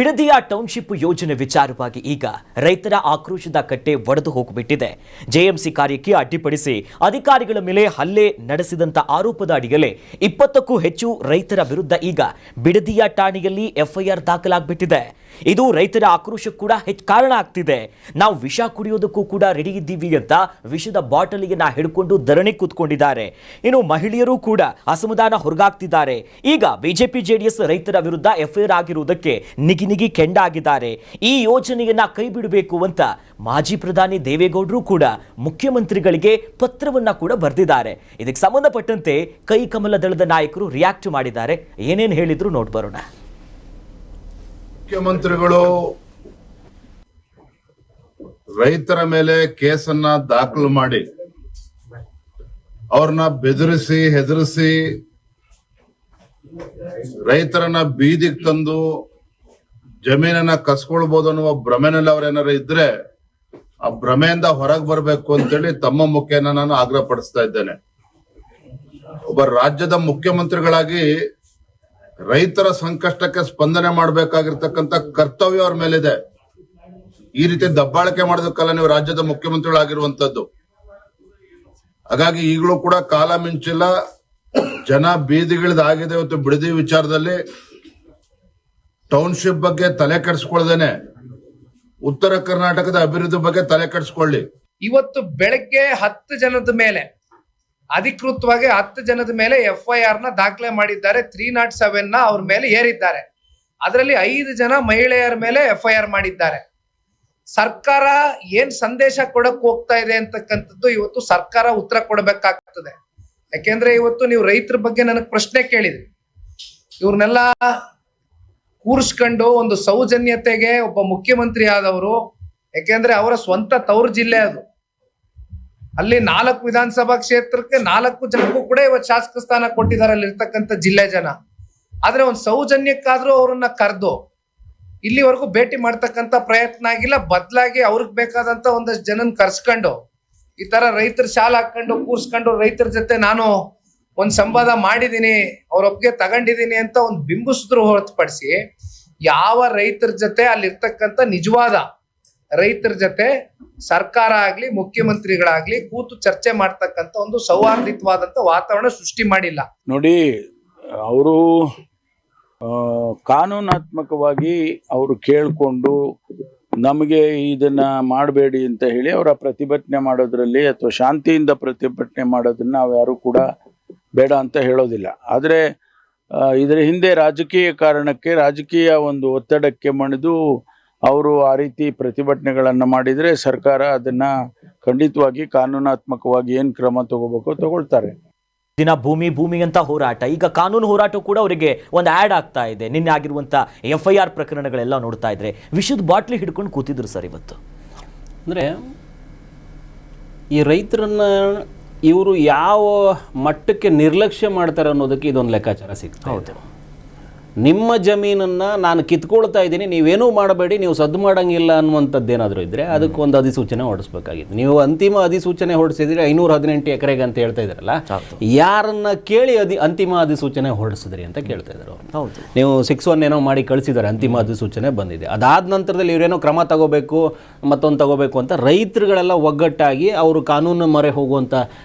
ಬಿಡದಿಯ township ಯೋಜನೆ ವಿಚಾರವಾಗಿ ಈಗ ರೈತರ ಆಕ್ರೋಶದ ಕಟ್ಟೆ ಒಡೆದು ಹೋಗಿಬಿಟ್ಟಿದೆ. ಜೆಎಂಸಿ ಕಾರ್ಯಕ್ಕೆ ಅಡ್ಡಿಪಡಿಸಿ ಅಧಿಕಾರಿಗಳ ಮೇಲೆ ಹಲ್ಲೆ ನಡೆಸಿದಂತ ಆರೋಪದ ಅಡಿಯಲ್ಲಿ 20ಕ್ಕೂ ಹೆಚ್ಚು ರೈತರ ವಿರುದ್ಧ ಈಗ ಬಿಡದಿಯ ಠಾಣೆಯಲ್ಲಿ ಎಫ್ಐಆರ್ ದಾಖಲಾಗ್ಬಿಟ್ಟಿದೆ. ಇದು ರೈತರ ಆಕ್ರೋಶಕ್ಕೂ ಕೂಡ ಕಾರಣ ಆಗ್ತಿದೆ. ನಾವು ವಿಷ ಕುಡಿಯೋದಕ್ಕೂ ಕೂಡ ರೆಡಿ ಇದ್ದೀವಿ ಅಂತ ವಿಷದ ಬಾಟಲಿಗೆ ಹಿಡ್ಕೊಂಡು ಧರಣಿ ಕೂತ್ಕೊಂಡಿದ್ದಾರೆ. ಇನ್ನು ಮಹಿಳೆಯರು ಕೂಡ ಅಸಮಾಧಾನ ಹೊರಗಾಗ್ತಿದ್ದಾರೆ. ಈಗ ಬಿಜೆಪಿ ಜೆಡಿಎಸ್ ರೈತರ ವಿರುದ್ಧ ಎಫ್ಐಆರ್ ಆಗಿರುವುದಕ್ಕೆ ನಿಗಿ ಕೆಂಡಾಗಿದ್ದಾರೆ. ಈ ಯೋಜನೆಯನ್ನ ಕೈ ಬಿಡಬೇಕು ಅಂತ ಮಾಜಿ ಪ್ರಧಾನಿ ದೇವೇಗೌಡರು ಕೂಡ ಮುಖ್ಯಮಂತ್ರಿಗಳಿಗೆ ಪತ್ರವನ್ನ ಕೂಡ ಬರೆದಿದ್ದಾರೆ. ಇದಕ್ಕೆ ಸಂಬಂಧಪಟ್ಟಂತೆ ಕೈ ಕಮಲ ದಳದ ನಾಯಕರು ರಿಯಾಕ್ಟ್ ಮಾಡಿದ್ದಾರೆ. ಏನೇನು ಹೇಳಿದ್ರು ನೋಡ್ಬರೋಣ. ಮುಖ್ಯಮಂತ್ರಿಗಳು ರೈತರ ಮೇಲೆ ಕೇಸನ್ನ ದಾಖಲು ಮಾಡಿ ಅವ್ರನ್ನ ಬೆದರಿಸಿ ಹೆದರಿಸಿ ರೈತರನ್ನ ಬೀದಿಗೆ ತಂದು ಜಮೀನನ್ನ ಕಸ್ಕೊಳ್ಬಹುದು ಅನ್ನುವ ಭ್ರಮೆನಲ್ಲಿ ಅವ್ರೇನಾರ ಇದ್ರೆ ಆ ಭ್ರಮೆಯಿಂದ ಹೊರಗೆ ಬರಬೇಕು ಅಂತೇಳಿ ತಮ್ಮ ಮುಖೇನ ನಾನು ಆಗ್ರಹ ಪಡಿಸ್ತಾ ಇದ್ದೇನೆ. ಒಬ್ಬ ರಾಜ್ಯದ ಮುಖ್ಯಮಂತ್ರಿಗಳಾಗಿ ರೈತರ ಸಂಕಷ್ಟಕ್ಕೆ ಸ್ಪಂದನೆ ಮಾಡಬೇಕಾಗಿರ್ತಕ್ಕಂಥ ಕರ್ತವ್ಯ ಅವ್ರ ಮೇಲಿದೆ. ಈ ರೀತಿ ದಬ್ಬಾಳಿಕೆ ಮಾಡೋದಕ್ಕಲ್ಲ ನೀವು ರಾಜ್ಯದ ಮುಖ್ಯಮಂತ್ರಿಗಳಾಗಿರುವಂತದ್ದು. ಹಾಗಾಗಿ ಈಗಲೂ ಕೂಡ ಕಾಲ ಮಿಂಚಿಲ್ಲ, ಜನ ಬೀದಿಗಿಳಿದಾಗಿದೆ. ಇವತ್ತು ಬಿಡದಿ ವಿಚಾರದಲ್ಲಿ ಟೌನ್ಶಿಪ್ ಬಗ್ಗೆ ತಲೆ ಕೆಡಿಸ್ಕೊಳ್ದೇನೆ ಉತ್ತರ ಕರ್ನಾಟಕದ ಅಭಿವೃದ್ಧಿ ಬಗ್ಗೆ ತಲೆ ಕೆಡಿಸ್ಕೊಳ್ಳಿ. ಇವತ್ತು ಬೆಳಗ್ಗೆ 10 ಜನದ ಮೇಲೆ ಅಧಿಕೃತವಾಗಿ 10 ಜನದ ಮೇಲೆ ಎಫ್ಐಆರ್ ನ ದಾಖಲೆ ಮಾಡಿದ್ದಾರೆ. 307 ನ ಅವ್ರ ಮೇಲೆ ಏರಿದ್ದಾರೆ. ಅದರಲ್ಲಿ 5 ಜನ ಮಹಿಳೆಯರ ಮೇಲೆ ಎಫ್ಐಆರ್ ಮಾಡಿದ್ದಾರೆ. ಸರ್ಕಾರ ಏನ್ ಸಂದೇಶ ಕೊಡಕ್ ಹೋಗ್ತಾ ಇದೆ ಅಂತಕ್ಕಂಥದ್ದು ಇವತ್ತು ಸರ್ಕಾರ ಉತ್ತರ ಕೊಡಬೇಕಾಗ್ತದೆ. ಯಾಕೆಂದ್ರೆ ಇವತ್ತು ನೀವು ರೈತರ ಬಗ್ಗೆ ನನಗೆ ಪ್ರಶ್ನೆ ಕೇಳಿದ್ರಿ. ಇವ್ರನ್ನೆಲ್ಲ ಕೂರಿಸ್ಕೊಂಡು ಒಂದು ಸೌಜನ್ಯತೆಗೆ ಒಬ್ಬ ಮುಖ್ಯಮಂತ್ರಿ ಆದವರು, ಯಾಕೆಂದ್ರೆ ಅವರ ಸ್ವಂತ ತವರು ಜಿಲ್ಲೆ ಅದು. ಅಲ್ಲಿ 4 ವಿಧಾನಸಭಾ ಕ್ಷೇತ್ರಕ್ಕೆ 4 ಜನಕ್ಕೂ ಕೂಡ ಇವತ್ತು ಶಾಸಕ ಸ್ಥಾನ ಕೊಟ್ಟಿದ್ದಾರೆ ಅಲ್ಲಿರ್ತಕ್ಕಂಥ ಜಿಲ್ಲೆ ಜನ. ಆದ್ರೆ ಒಂದು ಸೌಜನ್ಯಕ್ಕಾದ್ರೂ ಅವರನ್ನ ಕರೆದು ಇಲ್ಲಿವರೆಗೂ ಭೇಟಿ ಮಾಡ್ತಕ್ಕಂಥ ಪ್ರಯತ್ನ ಆಗಿಲ್ಲ. ಬದಲಾಗಿ ಅವ್ರಿಗೆ ಬೇಕಾದಂತ ಒಂದಷ್ಟು ಜನನ್ ಕರ್ಸ್ಕೊಂಡು ಈ ತರ ರೈತರ ಶಾಲೆ ಹಾಕೊಂಡು ಕೂರ್ಸ್ಕೊಂಡು ರೈತರ ಜೊತೆ ನಾನು ಒಂದ್ ಸಂವಾದ ಮಾಡಿದೀನಿ, ಅವ್ರ ಒಪ್ಪಿಗೆ ತಗೊಂಡಿದೀನಿ ಅಂತ ಒಂದು ಬಿಂಬಿಸಿದ್ರು ಹೊರತುಪಡಿಸಿ ಯಾವ ರೈತರ ಜೊತೆ ಅಲ್ಲಿರ್ತಕ್ಕಂಥ ನಿಜವಾದ ರೈತರ ಜೊತೆ ಸರ್ಕಾರ ಆಗ್ಲಿ ಮುಖ್ಯಮಂತ್ರಿಗಳಾಗ್ಲಿ ಕೂತು ಚರ್ಚೆ ಮಾಡ್ತಕ್ಕಂಥ ಒಂದು ಸೌಹಾರ್ದಿತವಾದಂತ ವಾತಾವರಣ ಸೃಷ್ಟಿ ಮಾಡಿಲ್ಲ. ನೋಡಿ, ಅವರು ಕಾನೂನಾತ್ಮಕವಾಗಿ ಅವರು ಕೇಳಿಕೊಂಡು ನಮಗೆ ಇದನ್ನ ಮಾಡಬೇಡಿ ಅಂತ ಹೇಳಿ ಅವರ ಪ್ರತಿಭಟನೆ ಮಾಡೋದ್ರಲ್ಲಿ ಅಥವಾ ಶಾಂತಿಯಿಂದ ಪ್ರತಿಭಟನೆ ಮಾಡೋದನ್ನ ನಾವು ಯಾರು ಕೂಡ ಬೇಡ ಅಂತ ಹೇಳೋದಿಲ್ಲ. ಆದರೆ ಇದರ ಹಿಂದೆ ರಾಜಕೀಯ ಕಾರಣಕ್ಕೆ, ರಾಜಕೀಯ ಒಂದು ಒತ್ತಡಕ್ಕೆ ಮಣಿದು ಅವರು ಆ ರೀತಿ ಪ್ರತಿಭಟನೆಗಳನ್ನು ಮಾಡಿದರೆ ಸರ್ಕಾರ ಅದನ್ನ ಖಂಡಿತವಾಗಿ ಕಾನೂನಾತ್ಮಕವಾಗಿ ಏನು ಕ್ರಮ ತಗೋಬೇಕು ತಗೊಳ್ತಾರೆ. ದಿನ ಭೂಮಿ ಅಂತ ಹೋರಾಟ, ಈಗ ಕಾನೂನು ಹೋರಾಟ ಕೂಡ ಅವರಿಗೆ ಒಂದು ಆ್ಯಡ್ ಆಗ್ತಾ ಇದೆ. ನಿನ್ನೆ ಆಗಿರುವಂಥ ಎಫ್ಐಆರ್ ಪ್ರಕರಣಗಳೆಲ್ಲ ನೋಡ್ತಾ ಇದ್ರೆ ವಿಷದ ಬಾಟ್ಲಿ ಹಿಡ್ಕೊಂಡು ಕೂತಿದ್ರು ಸರ್. ಇವತ್ತು ಅಂದರೆ ಈ ರೈತರನ್ನ ಇವರು ಯಾವ ಮಟ್ಟಕ್ಕೆ ನಿರ್ಲಕ್ಷ್ಯ ಮಾಡ್ತಾರೆ ಅನ್ನೋದಕ್ಕೆ ಇದೊಂದು ಲೆಕ್ಕಾಚಾರ ಸಿಗ್ತದೆ. ಹೌದು, ನಿಮ್ಮ ಜಮೀನನ್ನು ನಾನು ಕಿತ್ಕೊಳ್ತಾ ಇದ್ದೀನಿ, ನೀವೇನೂ ಮಾಡಬೇಡಿ, ನೀವು ಸದ್ದು ಮಾಡೋಂಗಿಲ್ಲ ಅನ್ನುವಂಥದ್ದು ಏನಾದರೂ ಇದ್ದರೆ ಅದಕ್ಕೊಂದು ಅಧಿಸೂಚನೆ ಹೊಡಿಸ್ಬೇಕಾಗಿತ್ತು. ನೀವು ಅಂತಿಮ ಅಧಿಸೂಚನೆ ಹೊರಡಿಸಿದ್ರೆ 518 ಎಕರೆಗೆ ಅಂತ ಹೇಳ್ತಾ ಇದ್ದಾರಲ್ಲ, ಯಾರನ್ನ ಕೇಳಿ ಅಂತಿಮ ಅಧಿಸೂಚನೆ ಹೊರಡಿಸಿದ್ರಿ ಅಂತ ಕೇಳ್ತಾ ಇದ್ದಾರೆ ಅವರು. ಹೌದು, ನೀವು 6-1 ಏನೋ ಮಾಡಿ ಕಳಿಸಿದ್ದಾರೆ, ಅಂತಿಮ ಅಧಿಸೂಚನೆ ಬಂದಿದೆ. ಅದಾದ ನಂತರದಲ್ಲಿ ಇವರೇನೋ ಕ್ರಮ ತಗೋಬೇಕು, ಮತ್ತೊಂದು ತಗೋಬೇಕು ಅಂತ ರೈತರುಗಳೆಲ್ಲ ಒಗ್ಗಟ್ಟಾಗಿ ಅವರು ಕಾನೂನು ಮೊರೆ ಹೋಗುವಂಥ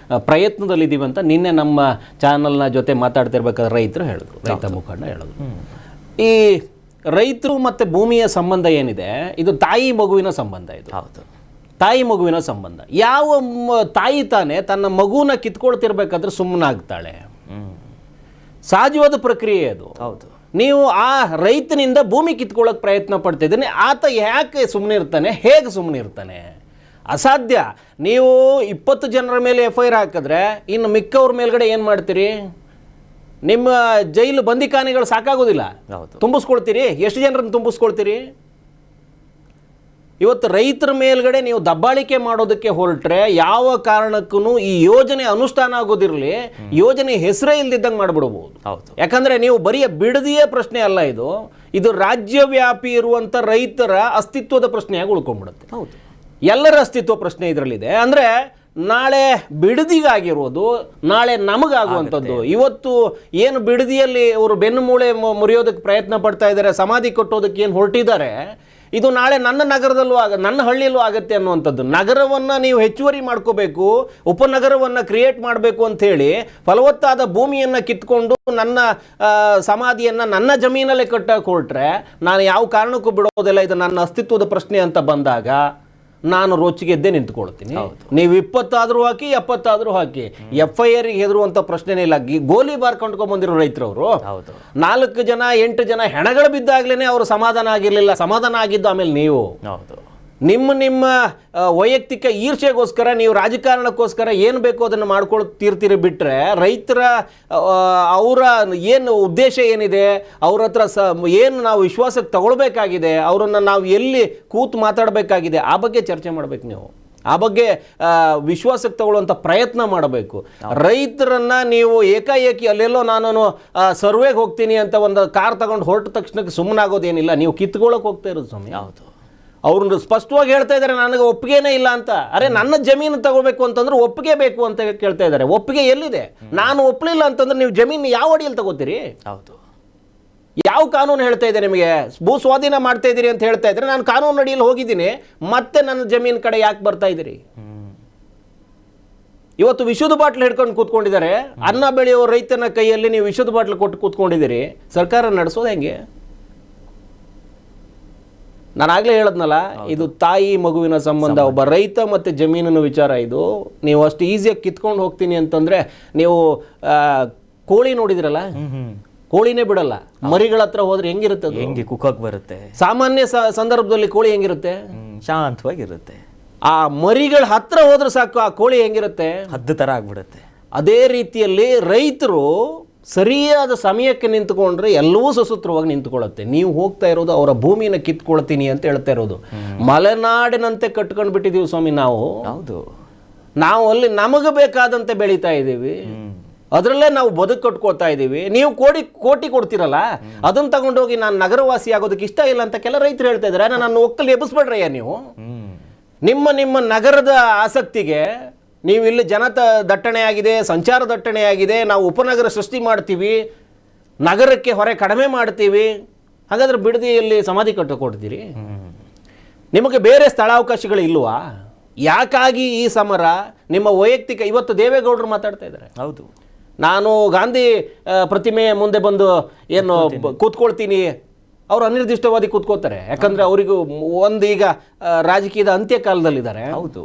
ಪ್ರಯತ್ನದಲ್ಲಿದ್ದೀವಿ ಅಂತ ನಿನ್ನೆ ನಮ್ಮ ಚಾನಲ್ನ ಜೊತೆ ಮಾತಾಡ್ತಿರ್ಬೇಕಾದ್ರೆ ರೈತರು ಹೇಳಿದ್ರು, ರೈತ ಮುಖಂಡ ಹೇಳಿದ್ರು. ಈ ರೈತರು ಮತ್ತು ಭೂಮಿಯ ಸಂಬಂಧ ಏನಿದೆ, ಇದು ತಾಯಿ ಮಗುವಿನ ಸಂಬಂಧ. ಇದು ಹೌದು, ತಾಯಿ ಮಗುವಿನ ಸಂಬಂಧ. ಯಾವ ತಾಯಿ ತಾನೇ ತನ್ನ ಮಗುನ ಕಿತ್ಕೊಳ್ತಿರ್ಬೇಕಾದ್ರೆ ಸುಮ್ಮನಾಗ್ತಾಳೆ? ಸಹಜವಾದ ಪ್ರಕ್ರಿಯೆ ಅದು. ಹೌದು, ನೀವು ಆ ರೈತನಿಂದ ಭೂಮಿ ಕಿತ್ಕೊಳ್ಳೋಕೆ ಪ್ರಯತ್ನ ಪಡ್ತಿದ್ದೀನಿ, ಆತ ಯಾಕೆ ಸುಮ್ಮನೆ ಇರ್ತಾನೆ? ಹೇಗೆ ಸುಮ್ಮನೆ ಇರ್ತಾನೆ? ಅಸಾಧ್ಯ. ನೀವು 20 ಜನರ ಮೇಲೆ ಎಫ್ಐಆರ್ ಹಾಕಿದ್ರೆ ಇನ್ನು ಮಿಕ್ಕವ್ರ ಮೇಲ್ಗಡೆ ಏನು ಮಾಡ್ತೀರಿ? ನಿಮ್ಮ ಜೈಲು ಬಂದಿಖಾನೆಗಳು ಸಾಕಾಗೋದಿಲ್ಲ, ತುಂಬಿಸ್ಕೊಳ್ತೀರಿ. ಎಷ್ಟು ಜನರನ್ನು ತುಂಬಿಸ್ಕೊಳ್ತೀರಿ? ಇವತ್ತು ರೈತರ ಮೇಲ್ಗಡೆ ನೀವು ದಬ್ಬಾಳಿಕೆ ಮಾಡೋದಕ್ಕೆ ಹೊರಟ್ರೆ ಯಾವ ಕಾರಣಕ್ಕೂ ಈ ಯೋಜನೆ ಅನುಷ್ಠಾನ ಆಗೋದಿರಲಿ, ಯೋಜನೆ ಹೆಸರೇ ಇಲ್ದಿದ್ದಂಗೆ ಮಾಡಿಬಿಡ್ಬೋದು. ಹೌದು, ಯಾಕಂದರೆ ನೀವು ಬರೀ ಬಿಡದಿಯ ಪ್ರಶ್ನೆ ಅಲ್ಲ, ಇದು ರಾಜ್ಯವ್ಯಾಪಿ ಇರುವಂಥ ರೈತರ ಅಸ್ತಿತ್ವದ ಪ್ರಶ್ನೆಯಾಗಿ ಉಳ್ಕೊಂಡ್ಬಿಡುತ್ತೆ. ಹೌದು, ಎಲ್ಲರ ಅಸ್ತಿತ್ವ ಪ್ರಶ್ನೆ ಇದರಲ್ಲಿದೆ. ಅಂದರೆ ನಾಳೆ ಬಿಡದಿಗಾಗಿರೋದು ನಾಳೆ ನಮಗಾಗುವಂಥದ್ದು. ಇವತ್ತು ಏನು ಬಿಡದಿಯಲ್ಲಿ ಅವರು ಬೆನ್ನು ಮೂಳೆ ಮುರಿಯೋದಕ್ಕೆ ಪ್ರಯತ್ನ ಪಡ್ತಾ ಇದ್ದಾರೆ, ಸಮಾಧಿ ಕಟ್ಟೋದಕ್ಕೆ ಏನು ಹೊರಟಿದ್ದಾರೆ, ಇದು ನಾಳೆ ನನ್ನ ನಗರದಲ್ಲೂ ನನ್ನ ಹಳ್ಳಿಯಲ್ಲೂ ಆಗುತ್ತೆ ಅನ್ನುವಂಥದ್ದು. ನಗರವನ್ನು ನೀವು ಹೆಚ್ಚುವರಿ ಮಾಡ್ಕೋಬೇಕು, ಉಪನಗರವನ್ನು ಕ್ರಿಯೇಟ್ ಮಾಡಬೇಕು ಅಂಥೇಳಿ ಫಲವತ್ತಾದ ಭೂಮಿಯನ್ನು ಕಿತ್ಕೊಂಡು ನನ್ನ ಸಮಾಧಿಯನ್ನು ನನ್ನ ಜಮೀನಲ್ಲೇ ಕಟ್ಟಕ್ಕೆ ಹೊರಟ್ರೆ ನಾನು ಯಾವ ಕಾರಣಕ್ಕೂ ಬಿಡೋದಿಲ್ಲ. ಇದು ನನ್ನ ಅಸ್ತಿತ್ವದ ಪ್ರಶ್ನೆ ಅಂತ ಬಂದಾಗ ನಾನು ರೋಚಿಗೆದ್ದೇ ನಿಂತ್ಕೊಳ್ತೀನಿ. ನೀವು 20 ಆದರೂ ಹಾಕಿ 70 ಆದರೂ ಹಾಕಿ, FIR ಹೆದರುವಂಥ ಪ್ರಶ್ನೆನೇ ಇಲ್ಲ. ಗೋಲಿಬಾರ್ ಕೊಂಡ್ಕೊಂಡ್ ಬಂದಿರೋ ರೈತರವರು 4 ಜನ 8 ಜನ ಹೆಣಗಳು ಬಿದ್ದಾಗ್ಲೇನೆ ಅವರು ಸಮಾಧಾನ ಆಗಿರಲಿಲ್ಲ. ಸಮಾಧಾನ ಆಗಿದ್ದು ಆಮೇಲೆ ನೀವು ನಿಮ್ಮ ವೈಯಕ್ತಿಕ ಈರ್ಷೆಗೋಸ್ಕರ ನೀವು ರಾಜಕಾರಣಕ್ಕೋಸ್ಕರ ಏನು ಬೇಕೋ ಅದನ್ನು ಮಾಡ್ಕೊಳ್ತಿರ್ತೀರಿ ಬಿಟ್ಟರೆ ರೈತರ ಅವರ ಏನು ಉದ್ದೇಶ ಏನಿದೆ, ಅವ್ರ ಹತ್ರ ಏನು ನಾವು ವಿಶ್ವಾಸಕ್ಕೆ ತಗೊಳ್ಬೇಕಾಗಿದೆ, ಅವರನ್ನು ನಾವು ಎಲ್ಲಿ ಕೂತು ಮಾತಾಡಬೇಕಾಗಿದೆ ಆ ಬಗ್ಗೆ ಚರ್ಚೆ ಮಾಡಬೇಕು. ನೀವು ಆ ಬಗ್ಗೆ ವಿಶ್ವಾಸಕ್ಕೆ ತಗೊಳ್ಳುವಂಥ ಪ್ರಯತ್ನ ಮಾಡಬೇಕು. ರೈತರನ್ನ ನೀವು ಏಕಾಏಕಿ ಅಲ್ಲೆಲ್ಲೋ ನಾನು ಸರ್ವೆಗೆ ಹೋಗ್ತೀನಿ ಅಂತ ಒಂದು ಕಾರ್ ತಗೊಂಡು ಹೊರಟ ತಕ್ಷಣಕ್ಕೆ ಸುಮ್ಮನಾಗೋದೇನಿಲ್ಲ. ನೀವು ಕಿತ್ಕೊಳ್ಳೋಕೆ ಹೋಗ್ತಾ ಇರೋದು ಸ್ವಾಮಿ. ಹೌದು, ಅವ್ರನ್ನ ಸ್ಪಷ್ಟವಾಗಿ ಹೇಳ್ತಾ ಇದ್ದಾರೆ ನನಗೆ ಒಪ್ಪಿಗೆನೇ ಇಲ್ಲ ಅಂತ. ಅರೆ ನನ್ನ ಜಮೀನು ತಗೋಬೇಕು ಅಂತಂದ್ರೆ ಒಪ್ಪಿಗೆ ಬೇಕು ಅಂತ ಕೇಳ್ತಾ ಇದ್ದಾರೆ. ಒಪ್ಪಿಗೆ ಎಲ್ಲಿದೆ? ನಾನು ಒಪ್ಪಲಿಲ್ಲ ಅಂತಂದ್ರೆ ನೀವು ಜಮೀನು ಯಾವ ಅಡಿಯಲ್ಲಿ ತಗೋತೀರಿ? ಹೌದು, ಯಾವ ಕಾನೂನು ಹೇಳ್ತಾ ಇದೆ ನಿಮಗೆ ಭೂ ಸ್ವಾಧೀನ ಮಾಡ್ತಾ ಇದ್ದೀರಿ ಅಂತ ಹೇಳ್ತಾ ಇದ್ರೆ ನಾನು ಕಾನೂನು ಅಡಿಯಲ್ಲಿ ಹೋಗಿದ್ದೀನಿ, ಮತ್ತೆ ನನ್ನ ಜಮೀನು ಕಡೆ ಯಾಕೆ ಬರ್ತಾ ಇದ್ದೀರಿ? ಇವತ್ತು ವಿಷದ ಬಾಟ್ಲು ಹಿಡ್ಕೊಂಡು ಕೂತ್ಕೊಂಡಿದ್ದಾರೆ. ಅನ್ನ ಬೆಳೆಯೋ ರೈತನ ಕೈಯಲ್ಲಿ ನೀವು ವಿಷದ ಬಾಟ್ಲು ಕೊಟ್ಟು ಕೂತ್ಕೊಂಡಿದ್ದೀರಿ. ಸರ್ಕಾರ ನಡೆಸೋದು ಹೆಂಗೆ? ನಾನಾಗಲೇ ಹೇಳದ್ನಲ್ಲ, ಇದು ತಾಯಿ ಮಗುವಿನ ಸಂಬಂಧ. ಒಬ್ಬ ರೈತ ಮತ್ತು ಜಮೀನಿನ ವಿಚಾರ ಇದು. ನೀವು ಅಷ್ಟು ಈಸಿಯಾಗಿ ಕಿತ್ಕೊಂಡು ಹೋಗ್ತೀನಿ ಅಂತಂದರೆ, ನೀವು ಕೋಳಿ ನೋಡಿದ್ರಲ್ಲ, ಕೋಳಿನೇ ಬಿಡಲ್ಲ. ಮರಿಗಳ ಹತ್ರ ಹೋದ್ರೆ ಹೆಂಗಿರುತ್ತೆ? ಹೆಂಗೆ ಕುಕ್ಕಕ್ಕೆ ಬರುತ್ತೆ. ಸಾಮಾನ್ಯ ಸಂದರ್ಭದಲ್ಲಿ ಕೋಳಿ ಹೆಂಗಿರುತ್ತೆ? ಶಾಂತವಾಗಿರುತ್ತೆ. ಆ ಮರಿಗಳ ಹತ್ರ ಹೋದ್ರೆ ಸಾಕು, ಆ ಕೋಳಿ ಹೆಂಗಿರುತ್ತೆ? ಹದ್ದು ಥರ ಆಗ್ಬಿಡುತ್ತೆ. ಅದೇ ರೀತಿಯಲ್ಲಿ ರೈತರು ಸರಿಯಾದ ಸಮಯಕ್ಕೆ ನಿಂತ್ಕೊಂಡ್ರೆ ಎಲ್ಲವೂ ಸುಸೂತ್ರವಾಗಿ ನಿಂತ್ಕೊಳ್ಳುತ್ತೆ. ನೀವು ಹೋಗ್ತಾ ಇರೋದು ಅವರ ಭೂಮಿನ ಕಿತ್ಕೊಳ್ತೀನಿ ಅಂತ ಹೇಳ್ತಾ ಇರೋದು. ಮಲೆನಾಡಿನಂತೆ ಕಟ್ಕೊಂಡು ಬಿಟ್ಟಿದ್ದೀವಿ ಸ್ವಾಮಿ ನಾವು. ಹೌದು, ನಾವು ಅಲ್ಲಿ ನಮಗೆ ಬೇಕಾದಂತೆ ಬೆಳೀತಾ ಇದ್ದೀವಿ, ಅದರಲ್ಲೇ ನಾವು ಬದುಕು ಕಟ್ಕೊಳ್ತಾ ಇದ್ದೀವಿ. ನೀವು ಕೋಟಿ ಕೊಡ್ತೀರಲ್ಲ, ಅದನ್ನು ತಗೊಂಡೋಗಿ ನಾನು ನಗರವಾಸಿ ಆಗೋದಕ್ಕೆ ಇಷ್ಟ ಇಲ್ಲ ಅಂತ ಕೆಲ ರೈತರು ಹೇಳ್ತಾ ಇದ್ದಾರೆ. ನಾನು ಒಕ್ಕಲ್ಲಿ ಎಬ್ಬಿಸ್ಬೇಡ್ರಯ್ಯ ನೀವು. ನಿಮ್ಮ ನಗರದ ಆಸಕ್ತಿಗೆ ನೀವು ಇಲ್ಲಿ ದಟ್ಟಣೆ ಆಗಿದೆ, ಸಂಚಾರ ದಟ್ಟಣೆ ಆಗಿದೆ, ನಾವು ಉಪನಗರ ಸೃಷ್ಟಿ ಮಾಡ್ತೀವಿ, ನಗರಕ್ಕೆ ಹೊರೆ ಕಡಿಮೆ ಮಾಡ್ತೀವಿ. ಹಾಗಾದ್ರೆ ಬಿಡದಿಯಲ್ಲಿ ಸಮಾಧಿ ಕಟ್ಟಿಕೊಡ್ತೀರಿ? ನಿಮಗೆ ಬೇರೆ ಸ್ಥಳಾವಕಾಶಗಳು ಇಲ್ವಾ? ಯಾಕಾಗಿ ಈ ಸಮರ? ನಿಮ್ಮ ವೈಯಕ್ತಿಕ ಇವತ್ತು ದೇವೇಗೌಡರು ಮಾತಾಡ್ತಾ ಇದ್ದಾರೆ. ಹೌದು, ನಾನು ಗಾಂಧಿ ಪ್ರತಿಮೆ ಮುಂದೆ ಬಂದು ಏನು ಕೂತ್ಕೊಳ್ತೀನಿ. ಅವರು ಅನಿರ್ದಿಷ್ಟವಾದಿ ಕೂತ್ಕೋತಾರೆ. ಯಾಕಂದ್ರೆ ಅವರಿಗೂ ಈಗ ರಾಜಕೀಯದ ಅಂತ್ಯಕಾಲದಲ್ಲಿದ್ದಾರೆ. ಹೌದು,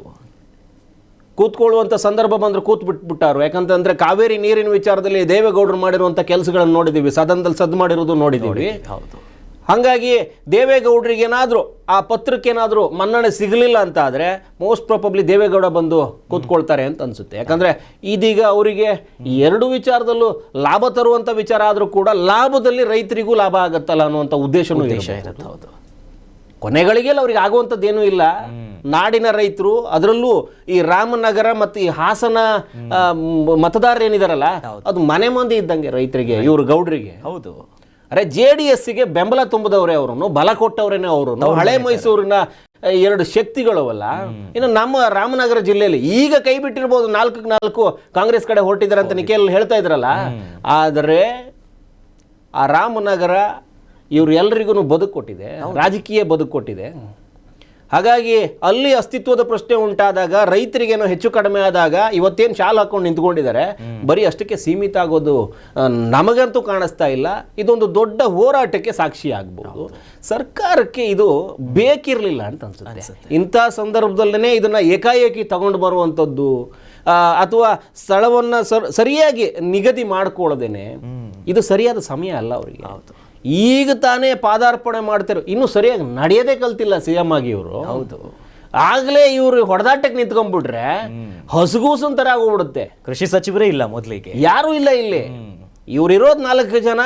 ಕೂತ್ಕೊಳ್ಳುವಂಥ ಸಂದರ್ಭ ಬಂದ್ರೆ ಕೂತ್ ಬಿಟ್ಬಿಟ್ಟಾರು. ಯಾಕಂತಂದ್ರೆ ಕಾವೇರಿ ನೀರಿನ ವಿಚಾರದಲ್ಲಿ ದೇವೇಗೌಡರು ಮಾಡಿರುವಂಥ ಕೆಲಸಗಳನ್ನು ನೋಡಿದ್ದೀವಿ, ಸದನದಲ್ಲಿ ಸದ್ದು ಮಾಡಿರೋದು ನೋಡಿದ್ದೀವಿ. ಹೌದು, ಹಾಗಾಗಿ ದೇವೇಗೌಡರಿಗೇನಾದರೂ ಆ ಪತ್ರಕ್ಕೇನಾದರೂ ಮನ್ನಣೆ ಸಿಗಲಿಲ್ಲ ಅಂತ ಆದರೆ ಮೋಸ್ಟ್ ಪ್ರಾಬಬ್ಲಿ ದೇವೇಗೌಡ ಬಂದು ಕೂತ್ಕೊಳ್ತಾರೆ ಅಂತ ಅನಿಸುತ್ತೆ. ಯಾಕಂದರೆ ಇದೀಗ ಅವರಿಗೆ ಎರಡು ವಿಚಾರದಲ್ಲೂ ಲಾಭ ತರುವಂಥ ವಿಚಾರ ಆದರೂ ಕೂಡ ಲಾಭದಲ್ಲಿ ರೈತರಿಗೂ ಲಾಭ ಆಗುತ್ತಲ್ಲ ಅನ್ನುವಂಥ ಉದ್ದೇಶ ಇರುತ್ತೆ. ಹೌದು, ಕೊನೆಗಳಿಗೆಲ್ಲ ಅವ್ರಿಗೆ ಆಗುವಂಥದ್ದೇನೂ ಇಲ್ಲ. ನಾಡಿನ ರೈತರು, ಅದರಲ್ಲೂ ಈ ರಾಮನಗರ ಮತ್ತು ಈ ಹಾಸನ ಮತದಾರರು ಏನಿದಾರಲ್ಲ, ಅದು ಮನೆ ಮಂದಿ ಇದ್ದಂಗೆ ರೈತರಿಗೆ, ಇವರು ಗೌಡರಿಗೆ. ಹೌದು, ಅರೆ JDSಗೆ ಬೆಂಬಲ ತುಂಬಿದವರೇ ಅವರು, ಬಲ ಕೊಟ್ಟವರೇನೆ ಅವರು. ಹಳೆ ಮೈಸೂರಿನ ಎರಡು ಶಕ್ತಿಗಳವಲ್ಲ. ಇನ್ನು ನಮ್ಮ ರಾಮನಗರ ಜಿಲ್ಲೆಯಲ್ಲಿ ಈಗ ಕೈ ಬಿಟ್ಟಿರ್ಬೋದು, 4-4 ಕಾಂಗ್ರೆಸ್ ಕಡೆ ಹೊರಟಿದ್ದಾರೆ ಅಂತ ನಿಖಿಲ್ ಹೇಳ್ತಾ ಇದ್ರಲ್ಲ. ಆದರೆ ಆ ರಾಮನಗರ ಇವರು ಎಲ್ರಿಗೂ ಬದುಕು ಕೊಟ್ಟಿದೆ, ರಾಜಕೀಯ ಬದುಕು ಕೊಟ್ಟಿದೆ. ಹಾಗಾಗಿ ಅಲ್ಲಿ ಅಸ್ತಿತ್ವದ ಪ್ರಶ್ನೆ ಉಂಟಾದಾಗ, ರೈತರಿಗೇನೋ ಹೆಚ್ಚು ಕಡಿಮೆ ಆದಾಗ ಇವತ್ತೇನು ಶಾಲು ಹಾಕೊಂಡು ನಿಂತ್ಕೊಂಡಿದ್ದಾರೆ, ಬರೀ ಅಷ್ಟಕ್ಕೆ ಸೀಮಿತ ಆಗೋದು ನಮಗಂತೂ ಕಾಣಿಸ್ತಾ ಇಲ್ಲ. ಇದೊಂದು ದೊಡ್ಡ ಹೋರಾಟಕ್ಕೆ ಸಾಕ್ಷಿ ಆಗ್ಬೋದು. ಸರ್ಕಾರಕ್ಕೆ ಇದು ಬೇಕಿರಲಿಲ್ಲ ಅಂತ ಅನ್ಸುತ್ತೆ. ಇಂಥ ಸಂದರ್ಭದಲ್ಲೇ ಇದನ್ನ ಏಕಾಏಕಿ ತಗೊಂಡು ಬರುವಂಥದ್ದು, ಅಥವಾ ಸ್ಥಳವನ್ನು ಸರಿಯಾಗಿ ನಿಗದಿ ಮಾಡ್ಕೊಳ್ಳೋದೇನೆ ಇದು ಸರಿಯಾದ ಸಮಯ ಅಲ್ಲ ಅವರಿಗೆ. ಈಗ ತಾನೇ ಪಾದಾರ್ಪಣೆ ಮಾಡ್ತಿರೋ, ಇನ್ನೂ ಸರಿಯಾಗಿ ನಡೆಯೋದೇ ಕಲ್ತಿಲ್ಲ CM ಆಗಿ ಇವರು. ಹೌದು, ಆಗ್ಲೇ ಇವರು ಹೊಡೆದಾಟಕ್ಕೆ ನಿಂತ್ಕೊಂಡ್ಬಿಟ್ರೆ ಹಸುಗೂಸನ್ ತರ ಆಗೋಗ್ಬಿಡುತ್ತೆ. ಕೃಷಿ ಸಚಿವರೇ ಇಲ್ಲ, ಮೊದಲಿಗೆ ಯಾರೂ ಇಲ್ಲ ಇಲ್ಲಿ. ಇವ್ರಿರೋದು 4 ಜನ.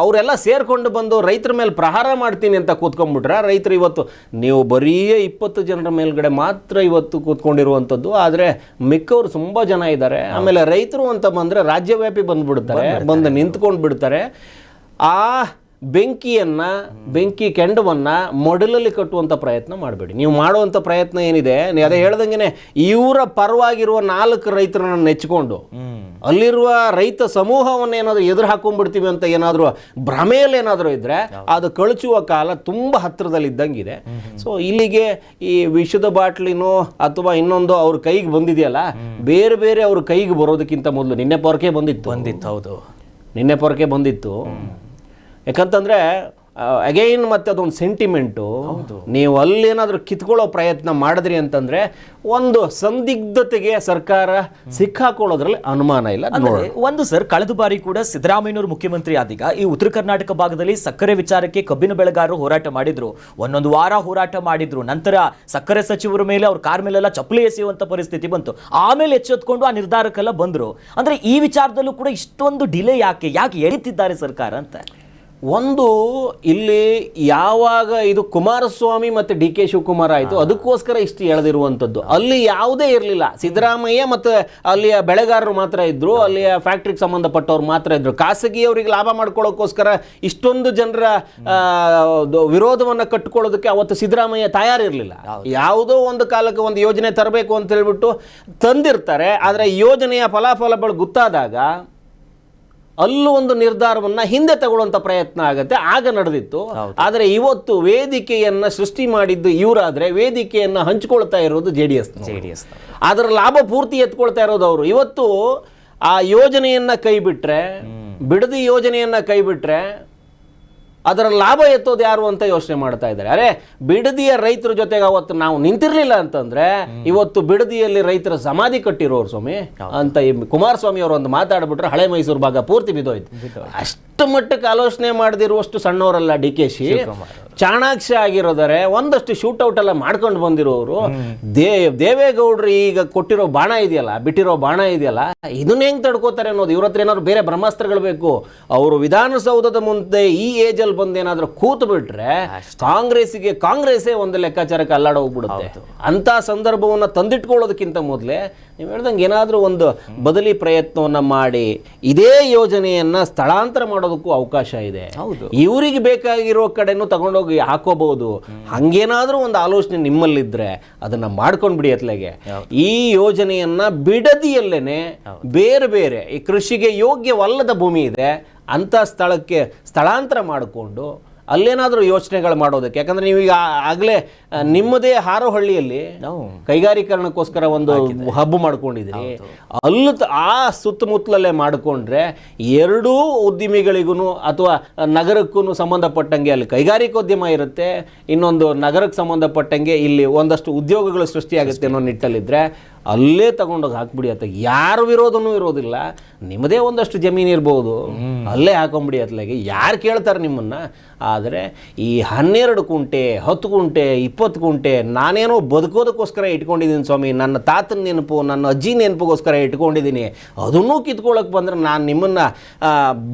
ಅವರೆಲ್ಲ ಸೇರ್ಕೊಂಡು ಬಂದು ರೈತರ ಮೇಲೆ ಪ್ರಹಾರ ಮಾಡ್ತೀನಿ ಅಂತ ಕೂತ್ಕೊಂಡ್ಬಿಟ್ರೆ ರೈತರು ಇವತ್ತು ನೀವು ಬರೀ 20 ಜನರ ಮೇಲ್ಗಡೆ ಮಾತ್ರ ಇವತ್ತು ಕೂತ್ಕೊಂಡಿರುವಂಥದ್ದು. ಆದರೆ ಮಿಕ್ಕವರು ತುಂಬ ಜನ ಇದ್ದಾರೆ. ಆಮೇಲೆ ರೈತರು ಅಂತ ಬಂದರೆ ರಾಜ್ಯವ್ಯಾಪಿ ಬಂದ್ಬಿಡ್ತಾರೆ, ಬಂದು ನಿಂತ್ಕೊಂಡು ಬಿಡ್ತಾರೆ. ಆ ಬೆಂಕಿ ಕೆಂಡವನ್ನ ಮೊಡಲಲ್ಲಿ ಕಟ್ಟುವಂಥ ಪ್ರಯತ್ನ ಮಾಡಬೇಡಿ. ನೀವು ಮಾಡುವಂಥ ಪ್ರಯತ್ನ ಏನಿದೆ, ಅದೇ ಹೇಳ್ದಂಗೆ ಇವರ ಪರವಾಗಿರುವ 4 ರೈತರನ್ನ ನೆಚ್ಕೊಂಡು ಅಲ್ಲಿರುವ ರೈತ ಸಮೂಹವನ್ನು ಏನಾದರೂ ಎದುರು ಹಾಕೊಂಡ್ಬಿಡ್ತೀವಿ ಅಂತ ಏನಾದರೂ ಭ್ರಮೆಯಲ್ಲಿ ಏನಾದರೂ ಇದ್ರೆ ಅದು ಕಳಚುವ ಕಾಲ ತುಂಬ ಹತ್ತಿರದಲ್ಲಿದ್ದಂಗಿದೆ. ಸೊ ಇಲ್ಲಿಗೆ ಈ ವಿಷದ ಬಾಟ್ಲಿನೋ ಅಥವಾ ಇನ್ನೊಂದು ಅವ್ರ ಕೈಗೆ ಬಂದಿದೆಯಲ್ಲ, ಬೇರೆ ಬೇರೆ ಅವ್ರ ಕೈಗೆ ಬರೋದಕ್ಕಿಂತ ಮೊದಲು ನಿನ್ನೆ ಪೊರಕೆ ಬಂದಿತ್ತು. ಹೌದು, ನಿನ್ನೆ ಪೊರಕೆ ಬಂದಿತ್ತು. ಯಾಕಂತಂದ್ರೆ ಅಗೈನ್ ಮತ್ತೆ ಅದೊಂದು ಸೆಂಟಿಮೆಂಟು. ನೀವು ಅಲ್ಲೇನಾದ್ರೂ ಕಿತ್ಕೊಳ್ಳೋ ಪ್ರಯತ್ನ ಮಾಡಿದ್ರಿ ಅಂತಂದ್ರೆ ಒಂದು ಸಂದಿಗ್ಧತೆಗೆ ಸರ್ಕಾರ ಸಿಕ್ಕಾಕೊಳ್ಳೋದ್ರಲ್ಲಿ ಅನುಮಾನ ಇಲ್ಲ. ಒಂದು ಸರ್, ಕಳೆದ ಬಾರಿ ಕೂಡ ಸಿದ್ದರಾಮಯ್ಯನವರು ಮುಖ್ಯಮಂತ್ರಿ ಆದೀಗ ಈ ಉತ್ತರ ಕರ್ನಾಟಕ ಭಾಗದಲ್ಲಿ ಸಕ್ಕರೆ ವಿಚಾರಕ್ಕೆ ಕಬ್ಬಿನ ಬೆಳೆಗಾರರು ಹೋರಾಟ ಮಾಡಿದ್ರು, 1 ವಾರ ಹೋರಾಟ ಮಾಡಿದ್ರು. ನಂತರ ಸಕ್ಕರೆ ಸಚಿವರ ಮೇಲೆ ಅವ್ರ ಕಾರ್ ಮೇಲೆಲ್ಲ ಚಪ್ಪಲಿ ಎಸೆಯುವಂತ ಪರಿಸ್ಥಿತಿ ಬಂತು. ಆಮೇಲೆ ಎಚ್ಚೆತ್ಕೊಂಡು ಆ ನಿರ್ಧಾರಕ್ಕೆಲ್ಲ ಬಂದ್ರು. ಅಂದ್ರೆ ಈ ವಿಚಾರದಲ್ಲೂ ಕೂಡ ಇಷ್ಟೊಂದು ಡಿಲೇ ಯಾಕೆ ಎಳಿತಿದ್ದಾರೆ ಸರ್ಕಾರ ಅಂತ? ಒಂದು ಇಲ್ಲಿ ಯಾವಾಗ ಇದು ಕುಮಾರಸ್ವಾಮಿ ಮತ್ತು ಡಿ ಕೆ ಶಿವಕುಮಾರ್ ಆಯಿತು, ಅದಕ್ಕೋಸ್ಕರ ಇಷ್ಟು ಎಳೆದಿರುವಂಥದ್ದು. ಅಲ್ಲಿ ಯಾವುದೇ ಇರಲಿಲ್ಲ. ಸಿದ್ದರಾಮಯ್ಯ ಮತ್ತು ಅಲ್ಲಿಯ ಬೆಳೆಗಾರರು ಮಾತ್ರ ಇದ್ದರು, ಅಲ್ಲಿಯ ಫ್ಯಾಕ್ಟ್ರಿಗೆ ಸಂಬಂಧಪಟ್ಟವ್ರು ಮಾತ್ರ ಇದ್ದರು. ಖಾಸಗಿಯವರಿಗೆ ಲಾಭ ಮಾಡ್ಕೊಳ್ಳೋಕ್ಕೋಸ್ಕರ ಇಷ್ಟೊಂದು ಜನರ ವಿರೋಧವನ್ನು ಕಟ್ಟಿಕೊಳ್ಳೋದಕ್ಕೆ ಅವತ್ತು ಸಿದ್ದರಾಮಯ್ಯ ತಯಾರಿರಲಿಲ್ಲ. ಯಾವುದೋ ಒಂದು ಕಾಲಕ್ಕೆ ಒಂದು ಯೋಜನೆ ತರಬೇಕು ಅಂತ ಹೇಳ್ಬಿಟ್ಟು ತಂದಿರ್ತಾರೆ. ಆದರೆ ಯೋಜನೆಯ ಫಲಾಫಲಗಳು ಗೊತ್ತಾದಾಗ ಅಲ್ಲೂ ಒಂದು ನಿರ್ಧಾರವನ್ನ ಹಿಂದೆ ತಗೊಳ್ಳುವಂತ ಪ್ರಯತ್ನ ಆಗತ್ತೆ. ಆಗ ನಡೆದಿತ್ತು. ಆದರೆ ಇವತ್ತು ವೇದಿಕೆಯನ್ನ ಸೃಷ್ಟಿ ಮಾಡಿದ್ದು ಇವರಾದ್ರೆ ವೇದಿಕೆಯನ್ನ ಹಂಚಿಕೊಳ್ತಾ ಇರೋದು ಜೆಡಿಎಸ್. ಅದರ ಲಾಭ ಪೂರ್ತಿ ಎತ್ಕೊಳ್ತಾ ಇರೋದು ಅವರು. ಇವತ್ತು ಆ ಯೋಜನೆಯನ್ನ ಕೈ ಬಿಟ್ರೆ, ಬಿಡದಿ ಯೋಜನೆಯನ್ನ ಕೈ ಬಿಟ್ರೆ ಅದರ ಲಾಭ ಎತ್ತೋದು ಯಾರು ಅಂತ ಯೋಚನೆ ಮಾಡ್ತಾ ಇದ್ದಾರೆ. ಅರೆ, ಬಿಡದಿಯ ರೈತರ ಜೊತೆಗೆ ಅವತ್ತು ನಾವು ನಿಂತಿರ್ಲಿಲ್ಲ ಅಂತಂದ್ರೆ ಇವತ್ತು ಬಿಡದಿಯಲ್ಲಿ ರೈತರ ಸಮಾಧಿ ಕಟ್ಟಿರೋರು ಸ್ವಾಮಿ ಅಂತ ಕುಮಾರಸ್ವಾಮಿ ಅವರು ಒಂದು ಮಾತಾಡ್ಬಿಟ್ರೆ ಹಳೆ ಮೈಸೂರು ಭಾಗ ಪೂರ್ತಿ ಬಿದ್ದೋಯ್ತು. ಅಷ್ಟು ಮಟ್ಟಕ್ಕೆ ಆಲೋಚನೆ ಮಾಡದಿರುವಷ್ಟು ಸಣ್ಣವರಲ್ಲ ಡಿ ಕೆ ಶಿ. ಚಾಣಾಕ್ಷ ಆಗಿರೋದರೆ ಒಂದಷ್ಟು ಶೂಟೌಟ್ ಎಲ್ಲ ಮಾಡ್ಕೊಂಡು ಬಂದಿರೋರು. ದೇವೇಗೌಡರು ಈಗ ಕೊಟ್ಟಿರೋ ಬಾಣ ಇದೆಯಲ್ಲ, ಬಿಟ್ಟಿರೋ ಬಾಣ ಇದೆಯಲ್ಲ, ಇದನ್ನ ಹೆಂಗ್ ತಡ್ಕೋತಾರೆ ಅನ್ನೋದು. ಇವ್ರ ಹತ್ರ ಏನಾದ್ರು ಬೇರೆ ಬ್ರಹ್ಮಾಸ್ತ್ರಗಳು ಬೇಕು. ಅವರು ವಿಧಾನಸೌಧದ ಮುಂದೆ ಈ ಏಜ್ ಅಲ್ಲಿ ಬಂದು ಏನಾದ್ರು ಕೂತು ಬಿಟ್ರೆ ಕಾಂಗ್ರೆಸ್ಸೇ ಒಂದು ಲೆಕ್ಕಾಚಾರಕ್ಕೆ ಅಲ್ಲಾಡ ಹೋಗ್ಬಿಡುತ್ತೆ. ಅಂತ ಸಂದರ್ಭವನ್ನ ತಂದಿಟ್ಕೊಳ್ಳೋದಕ್ಕಿಂತ ಮೊದಲೇ ನೀವು ಹೇಳ್ದಂಗೆ ಏನಾದರೂ ಒಂದು ಬದಲಿ ಪ್ರಯತ್ನವನ್ನ ಮಾಡಿ ಇದೇ ಯೋಜನೆಯನ್ನ ಸ್ಥಳಾಂತರ ಮಾಡೋದಕ್ಕೂ ಅವಕಾಶ ಇದೆ. ಇವರಿಗೆ ಬೇಕಾಗಿರೋ ಕಡೆನೂ ತಗೊಂಡೋಗಿ ಹಾಕೋಬಹುದು. ಹಂಗೇನಾದ್ರೂ ಒಂದು ಆಲೋಚನೆ ನಿಮ್ಮಲ್ಲಿದ್ರೆ ಅದನ್ನ ಮಾಡ್ಕೊಂಡ್ ಬಿಡಿ ಅತ್ಲೆಗೆ. ಈ ಯೋಜನೆಯನ್ನ ಬಿಡದಿಯಲ್ಲೇನೆ ಬೇರೆ ಬೇರೆ ಈ ಕೃಷಿಗೆ ಯೋಗ್ಯವಲ್ಲದ ಭೂಮಿ ಇದೆ ಅಂತ ಸ್ಥಳಕ್ಕೆ ಸ್ಥಳಾಂತರ ಮಾಡಿಕೊಂಡು ಅಲ್ಲೇನಾದ್ರೂ ಯೋಚನೆಗಳು ಮಾಡೋದಕ್ಕೆ. ಯಾಕಂದ್ರೆ ನೀವೀಗ ಆಗಲೇ ನಿಮ್ಮದೇ ಹಾರೋಹಳ್ಳಿಯಲ್ಲಿ ಕೈಗಾರೀಕರಣಕ್ಕೋಸ್ಕರ ಒಂದು ಹಬ್ ಮಾಡ್ಕೊಂಡಿದ್ರಿ. ಅಲ್ಲೂ ಆ ಸುತ್ತಮುತ್ತಲಲ್ಲೇ ಮಾಡಿಕೊಂಡ್ರೆ ಎರಡೂ ಉದ್ಯಮಿಗಳಿಗೂ ಅಥವಾ ನಗರಕ್ಕೂ ಸಂಬಂಧಪಟ್ಟಂಗೆ ಅಲ್ಲಿ ಕೈಗಾರಿಕೋದ್ಯಮ ಇರುತ್ತೆ, ಇನ್ನೊಂದು ನಗರಕ್ಕೆ ಸಂಬಂಧಪಟ್ಟಂಗೆ ಇಲ್ಲಿ ಒಂದಷ್ಟು ಉದ್ಯೋಗಗಳು ಸೃಷ್ಟಿಯಾಗುತ್ತೆ ಅನ್ನೋ ನಿಟ್ಟಲ್ಲಿದ್ದರೆ ಅಲ್ಲೇ ತಗೊಂಡೋಗಿ ಹಾಕ್ಬಿಡಿ ಅಂತ ಯಾರು ವಿರೋಧನೂ ಇರೋದಿಲ್ಲ. ನಿಮ್ಮದೇ ಒಂದಷ್ಟು ಜಮೀನು ಇರ್ಬೋದು, ಅಲ್ಲೇ ಹಾಕೊಂಬಿಡಿ ಅತ್ಲಾಗೆ. ಯಾರು ಕೇಳ್ತಾರೆ ನಿಮ್ಮನ್ನು? ಆದರೆ ಈ 12 ಕುಂಟೆ 10 ಕುಂಟೆ 20 ಕುಂಟೆ ನಾನೇನೋ ಬದುಕೋದಕ್ಕೋಸ್ಕರ ಇಟ್ಕೊಂಡಿದ್ದೀನಿ ಸ್ವಾಮಿ, ನನ್ನ ತಾತನ ನೆನಪು ನನ್ನ ಅಜ್ಜಿ ನೆನಪಿಗೋಸ್ಕರ ಇಟ್ಕೊಂಡಿದ್ದೀನಿ, ಅದನ್ನೂ ಕಿತ್ಕೊಳ್ಳೋಕೆ ಬಂದರೆ ನಾನು ನಿಮ್ಮನ್ನು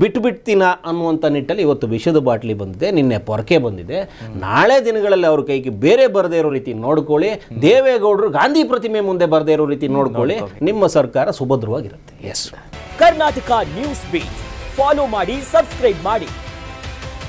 ಬಿಟ್ಬಿಡ್ತೀನ ಅನ್ನುವಂಥ ನಿಟ್ಟಲ್ಲಿ ಇವತ್ತು ವಿಷದ ಬಾಟ್ಲಿ ಬಂದಿದೆ, ನಿನ್ನೆ ಪೊರಕೆ ಬಂದಿದೆ. ನಾಳೆ ದಿನಗಳಲ್ಲಿ ಅವ್ರ ಕೈಗೆ ಬೇರೆ ಬರದೇ ಇರೋ ರೀತಿ ನೋಡ್ಕೊಳ್ಳಿ. ದೇವೇಗೌಡರು ಗಾಂಧಿ ಪ್ರತಿಮೆ ಮುಂದೆ ಬರದೇ ಇರೋ ರೀತಿ ನೋಡ್ಕೊಳ್ಳಿ. ನಿಮ್ಮ ಸರ್ಕಾರ ಸುಭದ್ರವಾಗಿರುತ್ತೆ. Yes, Karnataka news beat follow ಮಾಡಿ, ಸಬ್ಸ್ಕ್ರೈಬ್ ಮಾಡಿ.